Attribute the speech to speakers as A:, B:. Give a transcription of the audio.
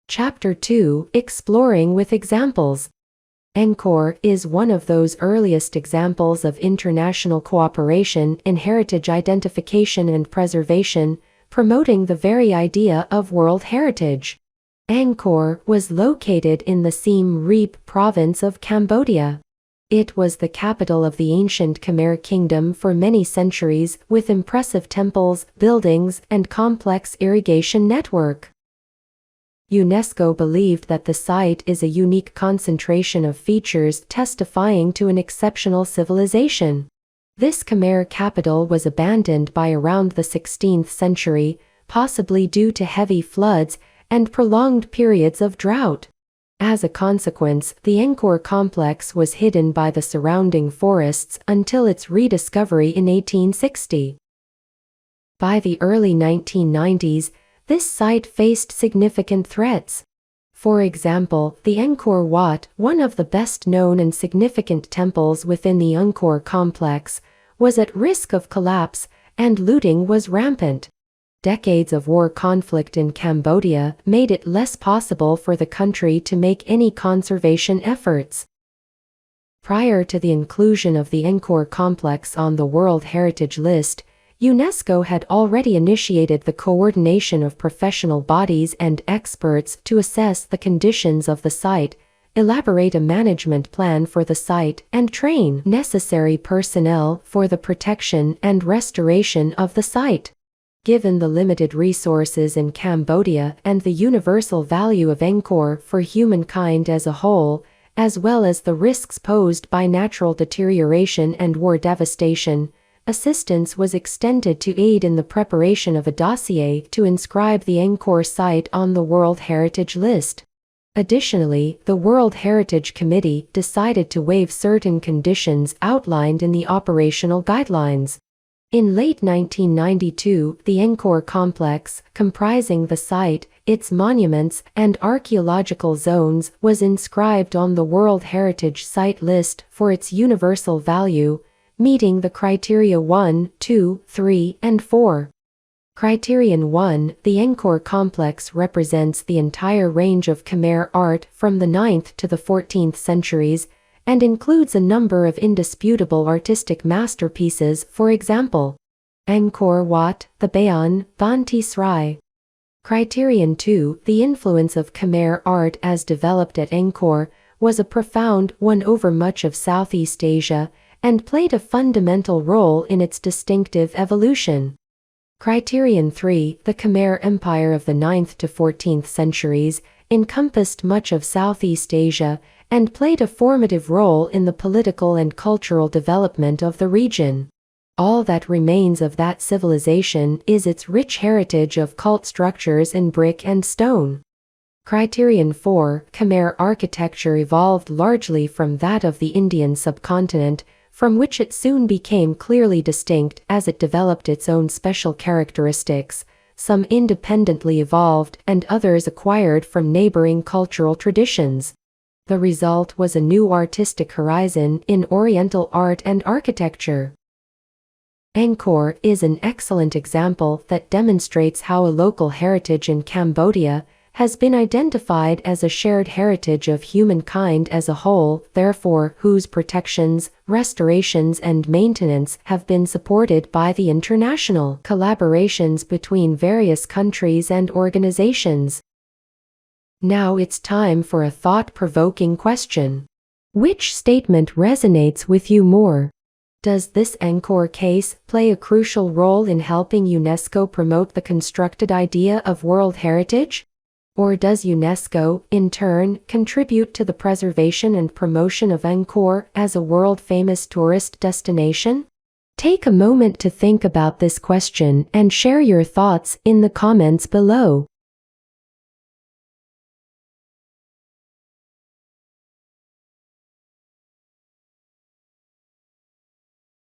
A: Chapter 2: Exploring with Examples. Angkor is one of those earliest examples of international cooperation in heritage identification and preservation, promoting the very idea of World Heritage. Angkor was located in the Siem Reap province of Cambodia. It was the capital of the ancient Khmer kingdom for many centuries, with impressive temples, buildings, and complex irrigation network. UNESCO believed that the site is a unique concentration of features testifying to an exceptional civilization. This Khmer capital was abandoned by around the 16th century, possibly due to heavy floods and prolonged periods of drought. As a consequence, the Angkor complex was hidden by the surrounding forests until its rediscovery in 1860. By the early 1990s, this site faced significant threats. For example, the Angkor Wat, one of the best-known and significant temples within the Angkor complex, was at risk of collapse, and looting was rampant. Decades of war conflict in Cambodia made it less possible for the country to make any conservation efforts. Prior to the inclusion of the Angkor complex on the World Heritage List, UNESCO had already initiated the coordination of professional bodies and experts to assess the conditions of the site, elaborate a management plan for the site, and train necessary personnel for the protection and restoration of the site. Given the limited resources in Cambodia and the universal value of Angkor for humankind as a whole, as well as the risks posed by natural deterioration and war devastation, assistance was extended to aid in the preparation of a dossier to inscribe the Angkor site on the World Heritage List. Additionally, the World Heritage Committee decided to waive certain conditions outlined in the operational guidelines. In late 1992, the Angkor complex, comprising the site, its monuments, and archaeological zones, was inscribed on the World Heritage Site List for its universal value, meeting the criteria 1, 2, 3, and 4. Criterion 1: the Angkor complex represents the entire range of Khmer art from the 9th to the 14th centuries, and includes a number of indisputable artistic masterpieces, for example, Angkor Wat, the Bayon, Banti Srai. Criterion 2: the influence of Khmer art as developed at Angkor was a profound one over much of Southeast Asia, and played a fundamental role in its distinctive evolution. Criterion 3: the Khmer Empire of the 9th to 14th centuries encompassed much of Southeast Asia and played a formative role in the political and cultural development of the region. All that remains of that civilization is its rich heritage of cult structures in brick and stone. Criterion 4: Khmer architecture evolved largely from that of the Indian subcontinent, from which it soon became clearly distinct as it developed its own special characteristics, some independently evolved and others acquired from neighboring cultural traditions. The result was a new artistic horizon in Oriental art and architecture. Angkor is an excellent example that demonstrates how a local heritage in Cambodia has been identified as a shared heritage of humankind as a whole, therefore whose protections, restorations, and maintenance have been supported by the international collaborations between various countries and organizations. Now it's time for a thought-provoking question. Which statement resonates with you more? Does this Angkor case play a crucial role in helping UNESCO promote the constructed idea of World Heritage? Or does UNESCO, in turn, contribute to the preservation and promotion of Angkor as a world-famous tourist destination? Take a moment to think about this question and share your thoughts in the comments below.